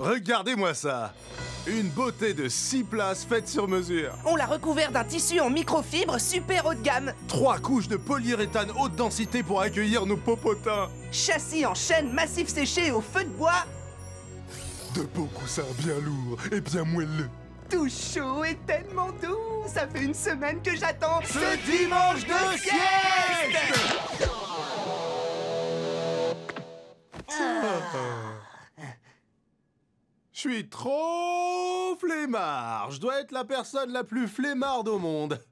Regardez-moi ça. Une beauté de 6 places faite sur mesure. On l'a recouvert d'un tissu en microfibre super haut de gamme. 3 couches de polyuréthane haute densité pour accueillir nos popotins. Châssis en chêne massif séché au feu de bois. De beaux coussins bien lourds et bien moelleux. Tout chaud et tellement doux. Ça fait une semaine que j'attends Ce dimanche de sieste. Je suis trop flemmard. Je dois être la personne la plus flemmarde au monde.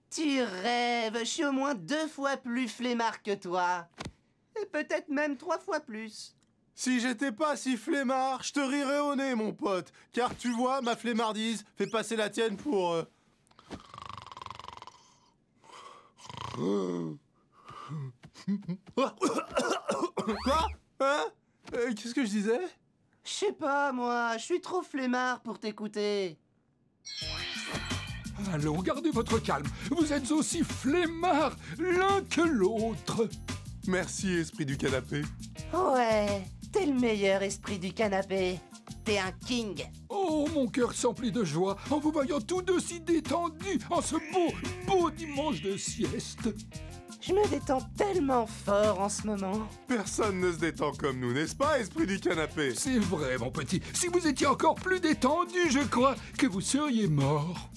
Tu rêves, je suis au moins 2 fois plus flemmard que toi. Et peut-être même 3 fois plus. Si j'étais pas si flemmard, je te rirais au nez, mon pote. Car tu vois, ma flemmardise fait passer la tienne pour... Quoi? Hein? Qu'est-ce que je disais? Je sais pas, moi, je suis trop flemmard pour t'écouter. Allons, gardez votre calme. Vous êtes aussi flemmards l'un que l'autre. Merci, esprit du canapé. Ouais, t'es le meilleur esprit du canapé. T'es un king. Oh, mon cœur s'emplit de joie en vous voyant tous deux si détendus en ce beau dimanche de sieste. Je me détends tellement fort en ce moment. Personne ne se détend comme nous, n'est-ce pas, esprit du canapé? C'est vrai, mon petit. Si vous étiez encore plus détendu, je crois que vous seriez mort.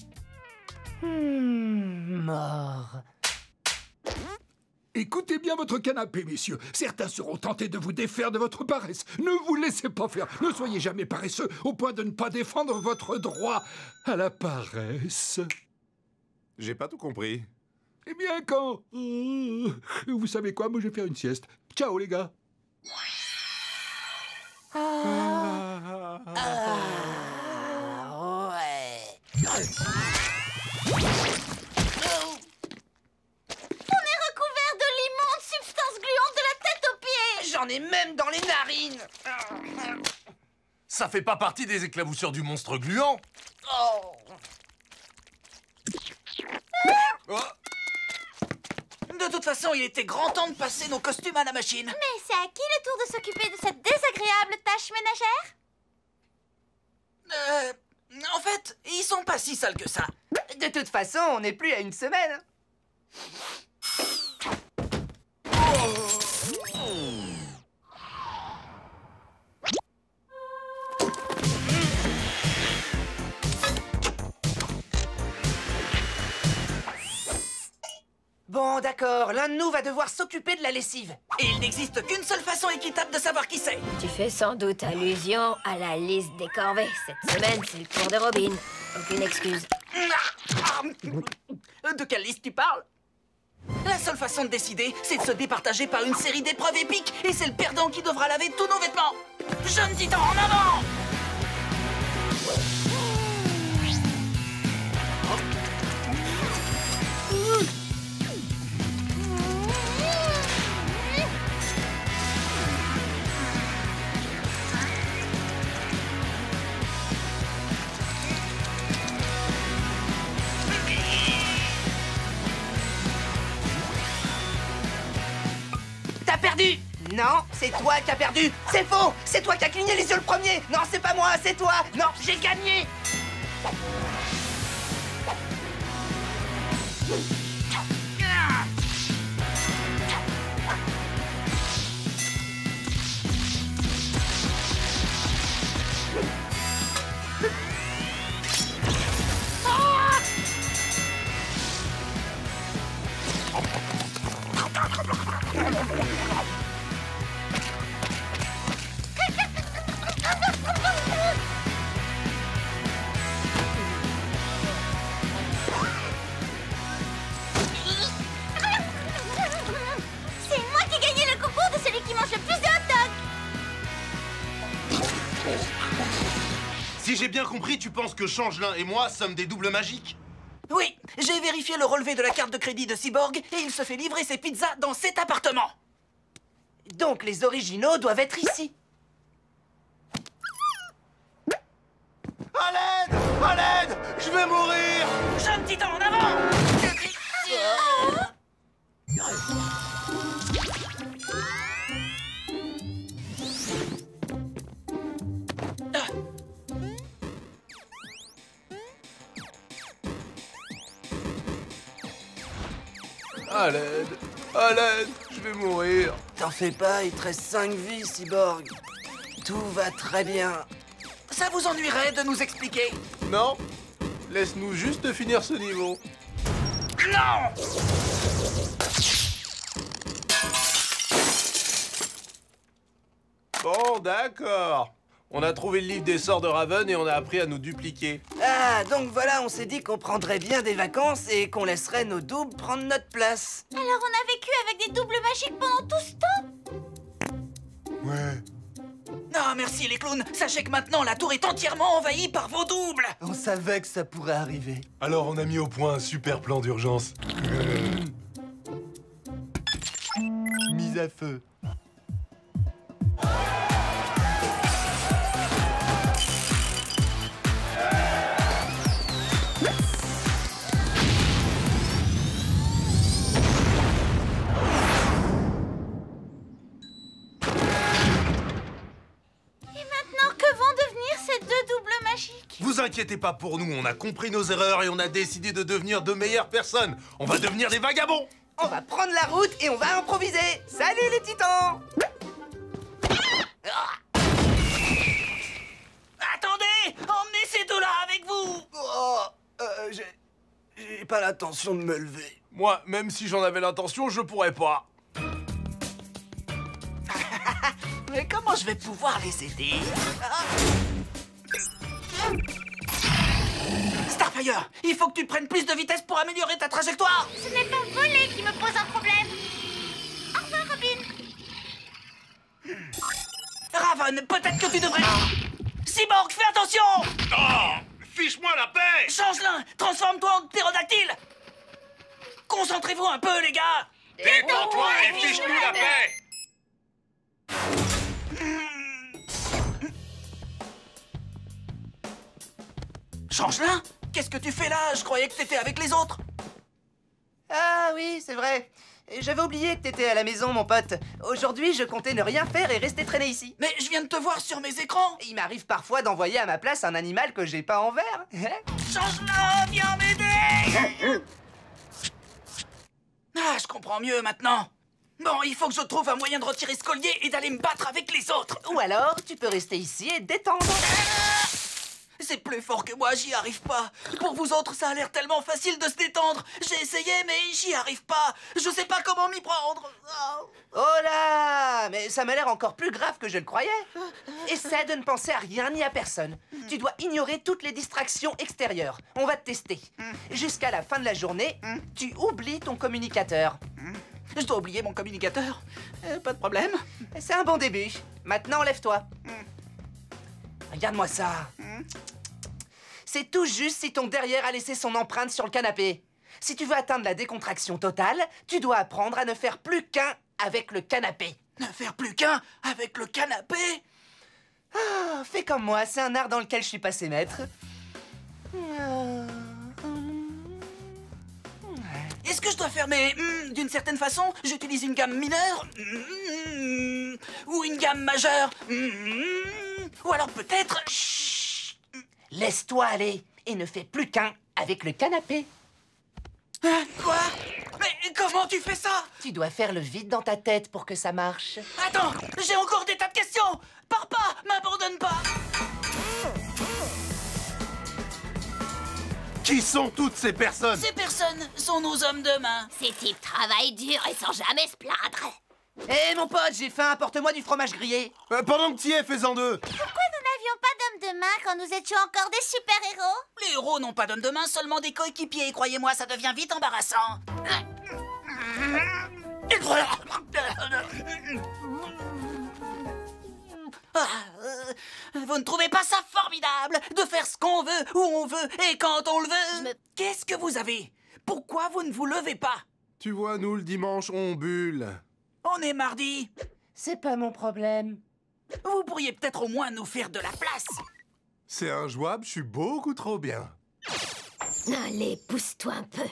Mort. Écoutez bien votre canapé, messieurs. Certains seront tentés de vous défaire de votre paresse. Ne vous laissez pas faire. Ne soyez jamais paresseux au point de ne pas défendre votre droit à la paresse. J'ai pas tout compris. Eh bien, quand... vous savez quoi, moi je vais faire une sieste. Ciao, les gars. Ouais. Recouvert de l'immonde substance gluante de la tête aux pieds. J'en ai même dans les narines. Ça fait pas partie des éclaboussures du monstre gluant. Oh. Oh. De toute façon, il était grand temps de passer nos costumes à la machine. Mais c'est à qui le tour de s'occuper de cette désagréable tâche ménagère? En fait, ils sont pas si sales que ça. De toute façon, on n'est plus à une semaine. Bon, d'accord, l'un de nous va devoir s'occuper de la lessive. Et il n'existe qu'une seule façon équitable de savoir qui c'est. Tu fais sans doute allusion à la liste des corvées. Cette semaine, c'est le tour de Robin. Aucune excuse. De quelle liste tu parles? La seule façon de décider, c'est de se départager par une série d'épreuves épiques, et c'est le perdant qui devra laver tous nos vêtements. Jeune titan, en avant! T'as perdu! Non, c'est toi qui as perdu! C'est faux! C'est toi qui as cligné les yeux le premier! Non, c'est pas moi, c'est toi! Non, j'ai gagné! C'est moi qui ai gagné le concours de celui qui mange le plus de hot dogs. Si j'ai bien compris, tu penses que Changelin et moi sommes des doubles magiques? Oui, j'ai vérifié le relevé de la carte de crédit de Cyborg, et il se fait livrer ses pizzas dans cet appartement. Donc les originaux doivent être ici. À l'aide! À l'aide! Je vais mourir! Jeune titan, en avant! À l'aide. À l'aide. Je vais mourir. T'en fais pas, il te reste 5 vies, Cyborg. Tout va très bien. Ça vous ennuierait de nous expliquer? Non. Laisse-nous juste finir ce niveau. Non! Bon, d'accord. On a trouvé le livre des sorts de Raven et on a appris à nous dupliquer. Ah, donc voilà, on s'est dit qu'on prendrait bien des vacances et qu'on laisserait nos doubles prendre notre place. Alors on a vécu avec des doubles magiques pendant tout ce temps? Ouais. Non, merci les clowns. Sachez que maintenant, la tour est entièrement envahie par vos doubles. On savait que ça pourrait arriver. Alors on a mis au point un super plan d'urgence. Mise à feu. Vous inquiétez pas pour nous, on a compris nos erreurs et on a décidé de devenir de meilleures personnes. On va devenir des vagabonds. On va prendre la route et on va improviser. Salut les titans! Attendez! Emmenez ces deux-là avec vous! Oh, j'ai pas l'intention de me lever. Moi, même si j'en avais l'intention, je pourrais pas. Mais comment je vais pouvoir les aider? Starfire, il faut que tu prennes plus de vitesse pour améliorer ta trajectoire. Ce n'est pas voler qui me pose un problème. Au revoir, Robin. Raven, peut-être que tu devrais... Cyborg, fais attention! Oh, fiche-moi la paix! Changelin, transforme-toi en ptérodactyle! Concentrez-vous un peu, les gars! Détends-toi et fiche-nous la paix! Changelin, qu'est-ce que tu fais là? Je croyais que t'étais avec les autres. Ah oui, c'est vrai. J'avais oublié que t'étais à la maison, mon pote. Aujourd'hui, je comptais ne rien faire et rester traîner ici. Mais je viens de te voir sur mes écrans. Il m'arrive parfois d'envoyer à ma place un animal que j'ai pas en vert. Changelin, viens m'aider! Ah, je comprends mieux maintenant. Bon, il faut que je trouve un moyen de retirer ce collier et d'aller me battre avec les autres. Ou alors, tu peux rester ici et te détendre. C'est plus fort que moi, j'y arrive pas. Pour vous autres, ça a l'air tellement facile de se détendre. J'ai essayé, mais j'y arrive pas. Je sais pas comment m'y prendre. Oh là! Mais ça m'a l'air encore plus grave que je le croyais. Essaie de ne penser à rien ni à personne. Tu dois ignorer toutes les distractions extérieures. On va te tester. Jusqu'à la fin de la journée, tu oublies ton communicateur. Je dois oublier mon communicateur. Pas de problème. C'est un bon début. Maintenant, lève-toi. Regarde-moi ça. C'est tout juste si ton derrière a laissé son empreinte sur le canapé. Si tu veux atteindre la décontraction totale, tu dois apprendre à ne faire plus qu'un avec le canapé. Ne faire plus qu'un avec le canapé? Ah, fais comme moi, c'est un art dans lequel je suis passé maître. Est-ce que je dois faire mes d'une certaine façon? J'utilise une gamme mineure ou une gamme majeure ou alors peut-être... Laisse-toi aller et ne fais plus qu'un avec le canapé. Hein, quoi? Mais comment tu fais ça? Tu dois faire le vide dans ta tête pour que ça marche. Attends, j'ai encore des tas de questions. Pars pas, m'abandonne pas. Qui sont toutes ces personnes? Ces personnes sont nos hommes de main. Ces types travaillent dur et sans jamais se plaindre. Hé mon pote, j'ai faim, apporte-moi du fromage grillé. Pendant que t'y es, fais-en deux. Pourquoi nous n'avions pas d'hommes de main quand nous étions encore des super-héros? Les héros n'ont pas d'hommes de main, seulement des coéquipiers. Et croyez-moi, ça devient vite embarrassant. Vous ne trouvez pas ça formidable de faire ce qu'on veut, où on veut et quand on le veut? Qu'est-ce que vous avez? Pourquoi vous ne vous levez pas? Tu vois, nous, le dimanche, on bulle. On est mardi. C'est pas mon problème. Vous pourriez peut-être au moins nous faire de la place. C'est injouable, je suis beaucoup trop bien. Allez, pousse-toi un peu.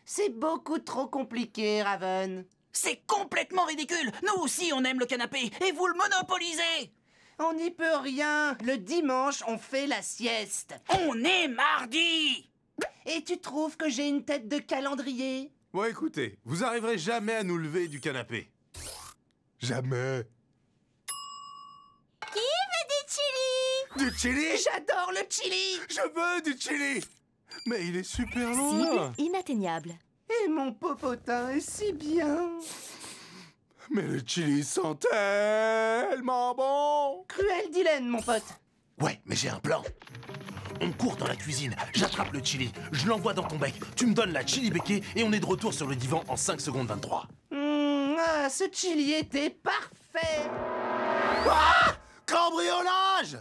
C'est beaucoup trop compliqué, Raven. C'est complètement ridicule. Nous aussi, on aime le canapé et vous le monopolisez. On n'y peut rien. Le dimanche, on fait la sieste. On est mardi. Et tu trouves que j'ai une tête de calendrier? Bon, écoutez, vous arriverez jamais à nous lever du canapé. Jamais. Qui veut du chili? Du chili? J'adore le chili! Je veux du chili! Mais il est super loin. Cible inatteignable. Et mon popotin est si bien! Mais le chili sent tellement bon. Cruel dilemme, mon pote. Ouais, mais j'ai un plan. On court dans la cuisine, j'attrape le chili, je l'envoie dans ton bec, tu me donnes la chili béquée et on est de retour sur le divan en 5 secondes 23. Ce chili était parfait! Cambriolage!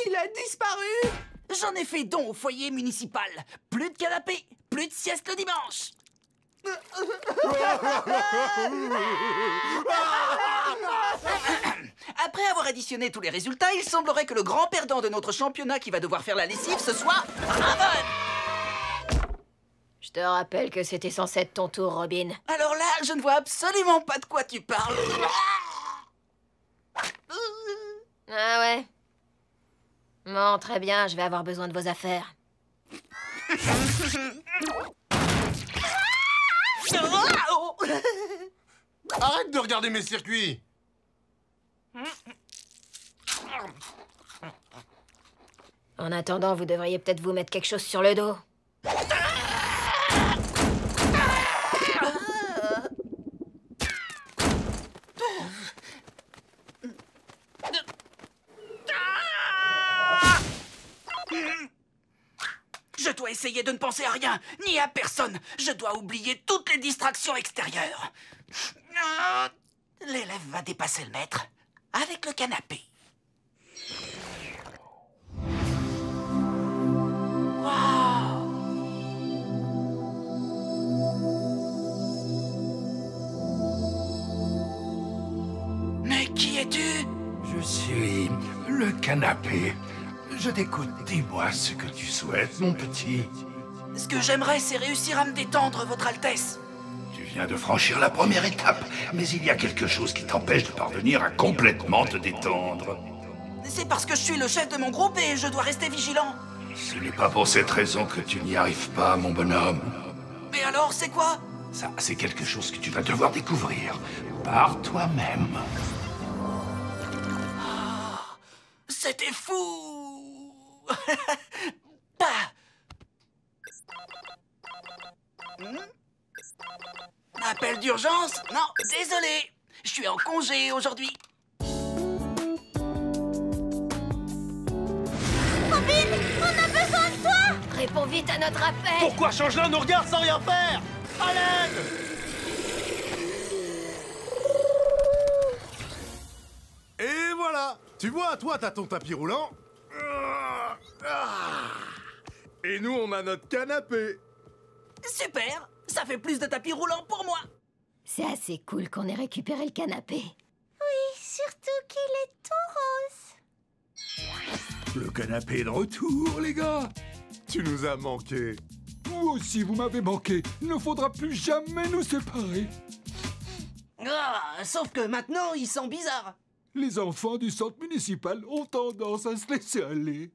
Il a disparu! J'en ai fait don au foyer municipal. Plus de canapé, plus de sieste le dimanche. Après avoir additionné tous les résultats, il semblerait que le grand perdant de notre championnat qui va devoir faire la lessive, ce soit Raven. Je te rappelle que c'était censé être ton tour, Robin. Alors là, je ne vois absolument pas de quoi tu parles. Ah ouais? Bon, très bien, je vais avoir besoin de vos affaires. Arrête de regarder mes circuits! En attendant, vous devriez peut-être vous mettre quelque chose sur le dos. Je dois essayer de ne penser à rien, ni à personne. Je dois oublier toutes les distractions extérieures. L'élève va dépasser le maître avec le canapé. Waouh! Mais qui es-tu? Je suis le canapé. Je t'écoute, dis-moi ce que tu souhaites, mon petit. Ce que j'aimerais, c'est réussir à me détendre, Votre Altesse. Tu viens de franchir la première étape, mais il y a quelque chose qui t'empêche de parvenir à complètement te détendre. C'est parce que je suis le chef de mon groupe et je dois rester vigilant. Ce n'est pas pour cette raison que tu n'y arrives pas, mon bonhomme. Mais alors, c'est quoi? Ça, c'est quelque chose que tu vas devoir découvrir par toi-même. C'était fou. Bah. Appel d'urgence? Non, désolé. Je suis en congé aujourd'hui. Robin, on a besoin de toi! Réponds vite à notre appel! Pourquoi Changelin nous regarde sans rien faire? À l'aide! Et voilà. Tu vois, toi, t'as ton tapis roulant. Et nous, on a notre canapé. Super. Ça fait plus de tapis roulants pour moi. C'est assez cool qu'on ait récupéré le canapé. Oui, surtout qu'il est tout rose. Le canapé est de retour, les gars. Tu nous as manqué. Vous aussi, vous m'avez manqué. Il ne faudra plus jamais nous séparer. Sauf que maintenant, ils sont bizarres. Les enfants du centre municipal ont tendance à se laisser aller.